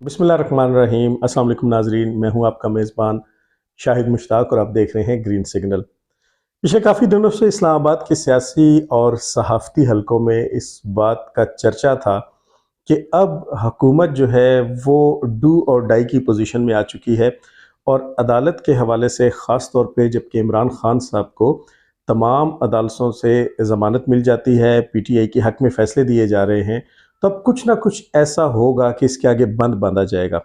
बिस्मिल्लाहिर्रहमानिर्रहीम। अस्सलाम वालेकुम नाजरीन, मैं हूं आपका मेज़बान शाहिद मुश्ताक और आप देख रहे हैं ग्रीन सिग्नल। पिछले काफ़ी दिनों से इस्लामाबाद के सियासी और सहाफ़ती हलकों में इस बात का चर्चा था कि अब हुकूमत जो है वो डू और डाई की पोजीशन में आ चुकी है और अदालत के हवाले से ख़ास तौर पे जबकि इमरान खान साहब को तमाम अदालतों से ज़मानत मिल जाती है, पीटीआई के हक़ में फ़ैसले दिए जा रहे हैं, तो अब कुछ ना कुछ ऐसा होगा कि इसके आगे बंद बांधा जाएगा।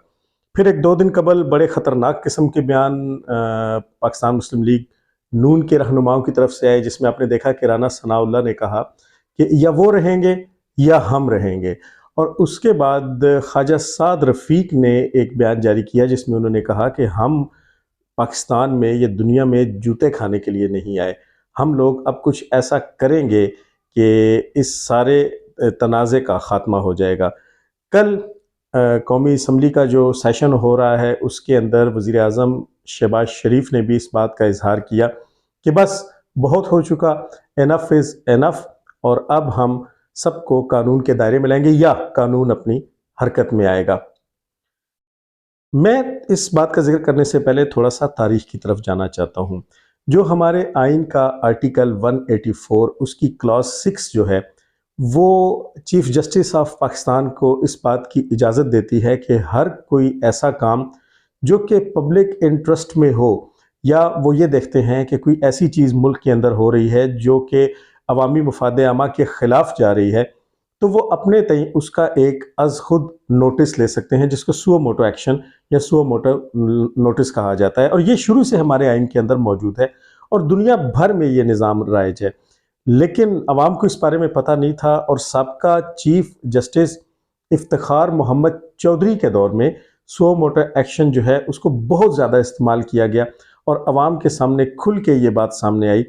फिर एक 2 दिन कबल बड़े ख़तरनाक किस्म के बयान पाकिस्तान मुस्लिम लीग नून के रहनुमाओं की तरफ से आए, जिसमें आपने देखा कि राना सनाउल्लाह ने कहा कि या वो रहेंगे या हम रहेंगे। और उसके बाद ख्वाजा साद रफ़ीक ने एक बयान जारी किया जिसमें उन्होंने कहा कि हम पाकिस्तान में या दुनिया में जूते खाने के लिए नहीं आए। हम लोग अब कुछ ऐसा करेंगे कि इस सारे तनाज़े का ख़ात्मा हो जाएगा। कल कौमी असम्बली का जो सेशन हो रहा है उसके अंदर वज़ीर आज़म शहबाज शरीफ ने भी इस बात का इज़हार किया कि बस बहुत हो चुका, एनफ़ इज़ एनफ़, और अब हम सबको कानून के दायरे में लाएंगे या कानून अपनी हरकत में आएगा। मैं इस बात का ज़िक्र करने से पहले थोड़ा-सा तारीख़ की तरफ जाना चाहता हूँ। जो हमारे आइन का आर्टिकल 184 उसकी क्लॉज़ 6 जो है, वो चीफ़ जस्टिस ऑफ पाकिस्तान को इस बात की इजाज़त देती है कि हर कोई ऐसा काम जो कि पब्लिक इंटरेस्ट में हो, या वो ये देखते हैं कि कोई ऐसी चीज़ मुल्क के अंदर हो रही है जो कि अवामी मफ़ाद आमा के ख़िलाफ़ जा रही है, तो वो अपने तय उसका एक अज़ खुद नोटिस ले सकते हैं, जिसको सुओ मोटो एक्शन या सुओ मोटो नोटिस कहा जाता है। और ये शुरू से हमारे आइन के अंदर मौजूद है और दुनिया भर में ये निज़ाम राइज है। लेकिन अवाम को इस बारे में पता नहीं था और साबका चीफ जस्टिस इफ्तिखार मोहम्मद चौधरी के दौर में सुओ मोटो एक्शन जो है उसको बहुत ज़्यादा इस्तेमाल किया गया और अवाम के सामने खुल के ये बात सामने आई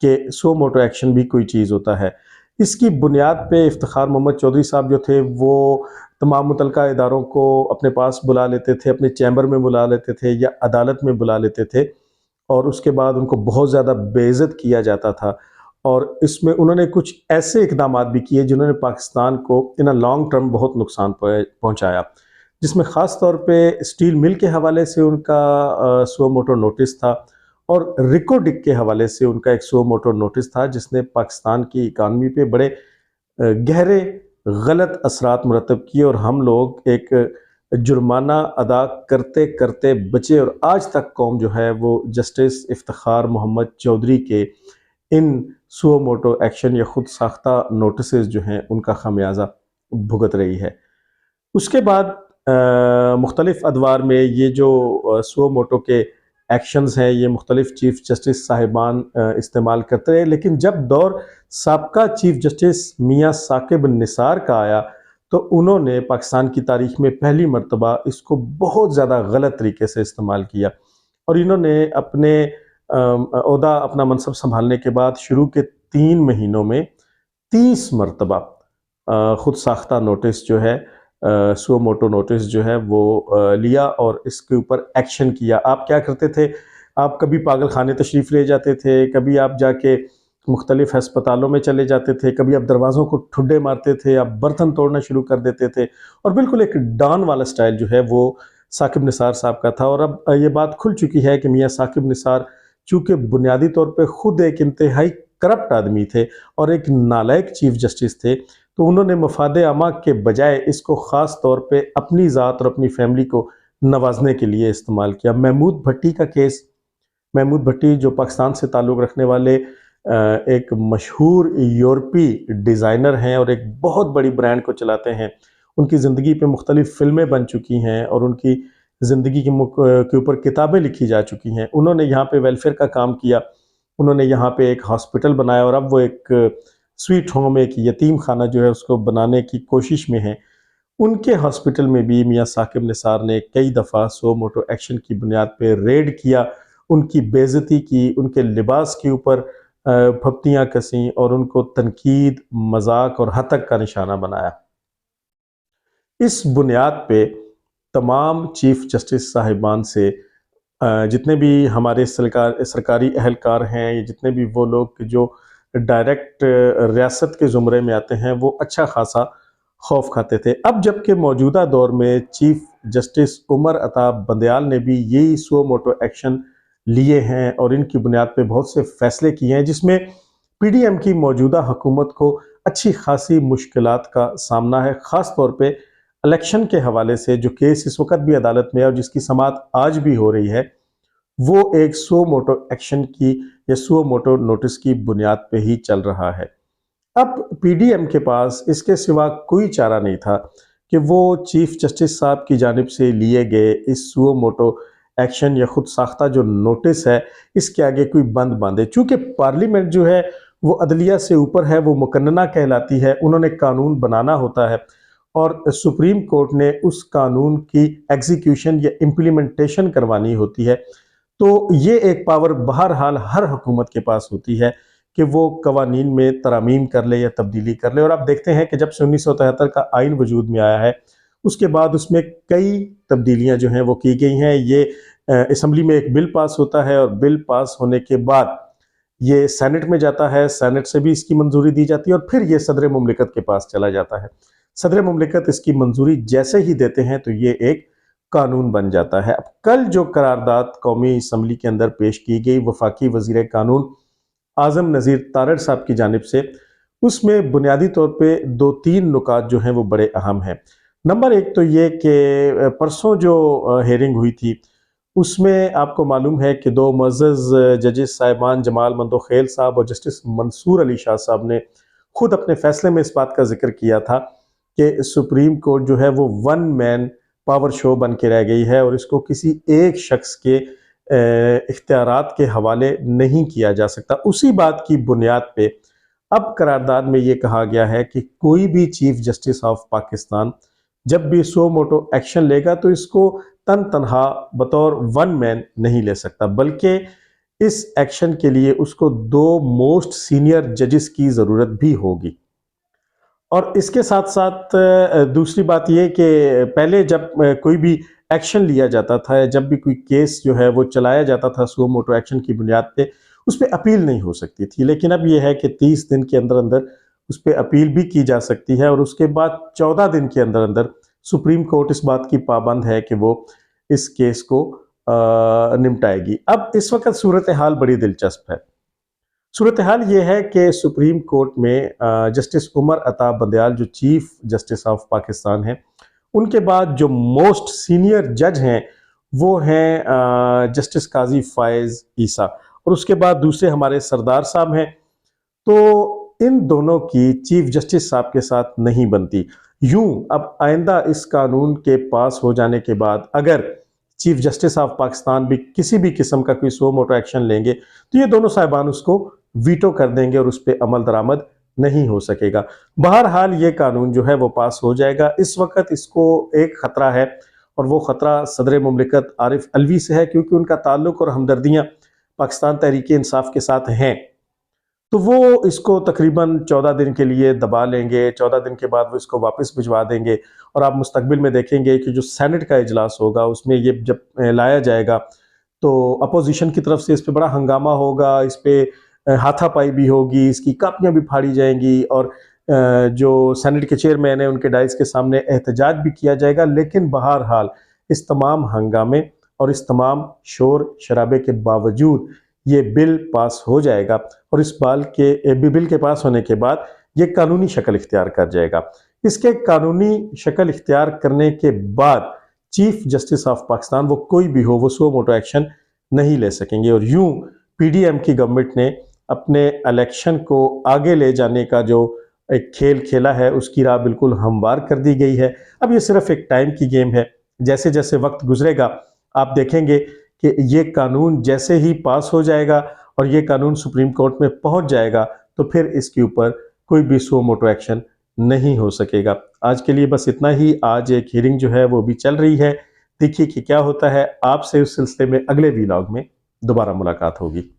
कि सुओ मोटो एक्शन भी कोई चीज़ होता है। इसकी बुनियाद पे इफ्तिखार मोहम्मद चौधरी साहब जो थे वो तमाम मुतल्लिका इदारों को अपने पास बुला लेते थे, अपने चैम्बर में बुला लेते थे या अदालत में बुला लेते थे, और उसके बाद उनको बहुत ज़्यादा बेइज्जत किया जाता था। और इसमें उन्होंने कुछ ऐसे इक़दामात भी किए जिन्होंने पाकिस्तान को इन अ लॉन्ग टर्म बहुत नुकसान पहुँचाया, जिसमें ख़ास तौर पे स्टील मिल के हवाले से उनका सुओ मोटो नोटिस था और रिकोडिक के हवाले से उनका एक सुओ मोटो नोटिस था, जिसने पाकिस्तान की इकानमी पे बड़े गहरे गलत असरात मुरतब किए और हम लोग एक जुर्माना अदा करते करते बचे और आज तक कौम जो है वो जस्टिस इफ्तिखार मोहम्मद चौधरी के इन सुओ मोटो एक्शन या खुद साख्ता नोटिसेस जो हैं उनका खामियाजा भुगत रही है। उसके बाद मुख्तलिफ अदवार में ये जो सुओ मोटो के एक्शंस हैं ये मुख्तलिफ चीफ जस्टिस साहिबान इस्तेमाल करते रहे, लेकिन जब दौर साबका चीफ जस्टिस मियाँ साकिब निसार का आया तो उन्होंने पाकिस्तान की तारीख में पहली मरतबा इसको बहुत ज़्यादा गलत तरीके से इस्तेमाल किया और इन्होंने अपने ओहदा अपना मनसब संभालने के बाद शुरू के 3 महीनों में 30 मरतबा खुद साख्ता नोटिस जो है, सुओ मोटो नोटिस जो है वो लिया और इसके ऊपर एक्शन किया। आप क्या करते थे, आप कभी पागल खाने तशरीफ़ ले जाते थे, कभी आप जाके मुख्तलिफ अस्पतालों में चले जाते थे, कभी आप दरवाज़ों को ठुड्डे मारते थे, आप बर्तन तोड़ना शुरू कर देते थे और बिल्कुल एक डॉन वाला स्टाइल जो है वो साकिब निसार साहब का था। और अब ये बात खुल चुकी है कि मियाँ साकिब निसार चूँकि बुनियादी तौर पे खुद एक इंतहाई करप्ट आदमी थे और एक नालायक चीफ जस्टिस थे, तो उन्होंने मफाद आमा के बजाय इसको ख़ास तौर पे अपनी ज़ात और अपनी फैमिली को नवाजने के लिए इस्तेमाल किया। महमूद भट्टी का केस, महमूद भट्टी जो पाकिस्तान से ताल्लुक़ रखने वाले एक मशहूर यूरोपी डिज़ाइनर हैं और एक बहुत बड़ी ब्रांड को चलाते हैं। उनकी ज़िंदगी पे मुख्तलिफ़ फ़िल्में बन चुकी हैं और उनकी ज़िंदगी के ऊपर किताबें लिखी जा चुकी हैं। उन्होंने यहाँ पे वेलफेयर का काम किया, उन्होंने यहाँ पे एक हॉस्पिटल बनाया और अब वो एक स्वीट होम, एक यतीम खाना जो है उसको बनाने की कोशिश में हैं। उनके हॉस्पिटल में भी मियाँ साकिब निसार ने कई दफ़ा सुओ मोटो एक्शन की बुनियाद पे रेड किया, उनकी बेइज्जती की, उनके लिबास के ऊपर फप्तियाँ कसीं और उनको तनकीद, मजाक और हतक का निशाना बनाया। इस बुनियाद पे तमाम चीफ जस्टिस साहिबान से जितने भी हमारे सरकारी अहलकार हैं या जितने भी वो लोग जो डायरेक्ट रियासत के ज़ुमरे में आते हैं, वो अच्छा खासा खौफ खाते थे। अब जबकि मौजूदा दौर में चीफ जस्टिस उमर अता बंदयाल ने भी यही सुओ मोटो एक्शन लिए हैं और इनकी बुनियाद पे बहुत से फैसले किए हैं, जिसमें पीडीएम की मौजूदा हुकूमत को अच्छी खासी मुश्किलात का सामना है, ख़ास तौर पे इलेक्शन के हवाले से। जो केस इस वक्त भी अदालत में है और जिसकी समाअत आज भी हो रही है, वो एक सुओ मोटो एक्शन की या सुओ मोटो नोटिस की बुनियाद पे ही चल रहा है। अब पीडीएम के पास इसके सिवा कोई चारा नहीं था कि वो चीफ जस्टिस साहब की जानिब से लिए गए इस सुओ मोटो एक्शन या खुद साख्ता जो नोटिस है, इसके आगे कोई बंद बांधे। चूंकि पार्लियामेंट जो है वो अदलिया से ऊपर है, वो मुकन्नना कहलाती है, उन्होंने कानून बनाना होता है और सुप्रीम कोर्ट ने उस कानून की एग्जीक्यूशन या इम्प्लीमेंटेशन करवानी होती है। तो ये एक पावर बहरहाल हर हुकूमत के पास होती है कि वो कवानीन में तरामीम कर ले या तब्दीली कर ले। और आप देखते हैं कि जब से 1973 का आइन वजूद में आया है, उसके बाद उसमें कई तब्दीलियां जो हैं वो की गई हैं। ये असम्बली में एक बिल पास होता है और बिल पास होने के बाद ये सेनेट में जाता है, सेनेट से भी इसकी मंजूरी दी जाती है और फिर ये सदर मुमलिकत के पास चला जाता है। सदर मुमलिकत इसकी मंजूरी जैसे ही देते हैं तो ये एक कानून बन जाता है। अब कल जो करारदाद कौमी असम्बली के अंदर पेश की गई वफाकी वजीर कानून आजम नज़ीर तारड़ साहब की जानिब से, उसमें बुनियादी तौर पे 2-3 नुकात जो हैं वो बड़े अहम हैं। नंबर एक तो ये कि परसों जो हेयरिंग हुई थी, उसमें आपको मालूम है कि 2 मुअज़्ज़ज़ जजेस साहिबान जमाल मंदोखेल साहब और जस्टिस मंसूर अली शाह साहब ने खुद अपने फैसले में इस बात का जिक्र किया था कि सुप्रीम कोर्ट जो है वो वन मैन पावर शो बन के रह गई है और इसको किसी एक शख्स के इख्तियारात के हवाले नहीं किया जा सकता। उसी बात की बुनियाद पे अब करारदाद में ये कहा गया है कि कोई भी चीफ जस्टिस ऑफ पाकिस्तान जब भी सो मोटो एक्शन लेगा तो इसको तन तनहा बतौर वन मैन नहीं ले सकता, बल्कि इस एक्शन के लिए उसको 2 मोस्ट सीनियर जजेस की ज़रूरत भी होगी। और इसके साथ साथ दूसरी बात यह कि पहले जब कोई भी एक्शन लिया जाता था, जब भी कोई केस जो है वो चलाया जाता था सुओ मोटो एक्शन की बुनियाद पे, उस पर अपील नहीं हो सकती थी। लेकिन अब यह है कि 30 दिन के अंदर अंदर उस पर अपील भी की जा सकती है और उसके बाद 14 दिन के अंदर अंदर सुप्रीम कोर्ट इस बात की पाबंद है कि वो इस केस को निपटाएगी। अब इस वक्त सूरत हाल बड़ी दिलचस्प है। सूरत हाल ये है कि सुप्रीम कोर्ट में जस्टिस उमर अता बंदयाल जो चीफ जस्टिस ऑफ पाकिस्तान हैं, उनके बाद जो मोस्ट सीनियर जज हैं वो हैं जस्टिस काजी फायज ईसा और उसके बाद दूसरे हमारे सरदार साहब हैं। तो इन दोनों की चीफ जस्टिस साहब के साथ नहीं बनती। यूं अब आइंदा इस कानून के पास हो जाने के बाद अगर चीफ जस्टिस ऑफ पाकिस्तान भी किसी भी किस्म का कोई सो मोटो एक्शन लेंगे तो ये दोनों साहिबान उसको वीटो कर देंगे और उस पर अमल दरामद नहीं हो सकेगा। बहरहाल ये कानून जो है वो पास हो जाएगा। इस वक्त इसको एक ख़तरा है और वो ख़तरा सदर मुमलिकत आरिफ अलवी से है, क्योंकि उनका ताल्लुक़ और हमदर्दियाँ पाकिस्तान तहरीक इंसाफ के साथ हैं। तो वो इसको तकरीबन 14 दिन के लिए दबा लेंगे, 14 दिन के बाद वो इसको वापस भिजवा देंगे और आप मुस्तकबिल में देखेंगे कि जो सेनेट का इजलास होगा उसमें ये जब लाया जाएगा तो अपोजिशन की तरफ से इस पर बड़ा हंगामा होगा, इस पर हाथापाई भी होगी, इसकी कापियाँ भी फाड़ी जाएंगी और जो सेनेट के चेयरमैन हैं उनके डाइस के सामने एहतजाज भी किया जाएगा। लेकिन बहरहाल इस तमाम हंगामे और इस तमाम शोर शराबे के बावजूद ये बिल पास हो जाएगा और इस बिल के पास होने के बाद ये कानूनी शक्ल इख्तियार कर जाएगा। इसके कानूनी शक्ल इख्तियार करने के बाद चीफ जस्टिस ऑफ पाकिस्तान वो कोई भी हो वो सो मोटो एक्शन नहीं ले सकेंगे और यूं पीडीएम की गवर्नमेंट ने अपने इलेक्शन को आगे ले जाने का जो एक खेल खेला है उसकी राह बिल्कुल हमवार कर दी गई है। अब ये सिर्फ एक टाइम की गेम है। जैसे जैसे वक्त गुजरेगा आप देखेंगे कि ये कानून जैसे ही पास हो जाएगा और ये कानून सुप्रीम कोर्ट में पहुंच जाएगा तो फिर इसके ऊपर कोई भी सो मोटो एक्शन नहीं हो सकेगा। आज के लिए बस इतना ही। आज एक हियरिंग जो है वो भी चल रही है, देखिए कि क्या होता है। आपसे उस सिलसिले में अगले व्लॉग में दोबारा मुलाकात होगी।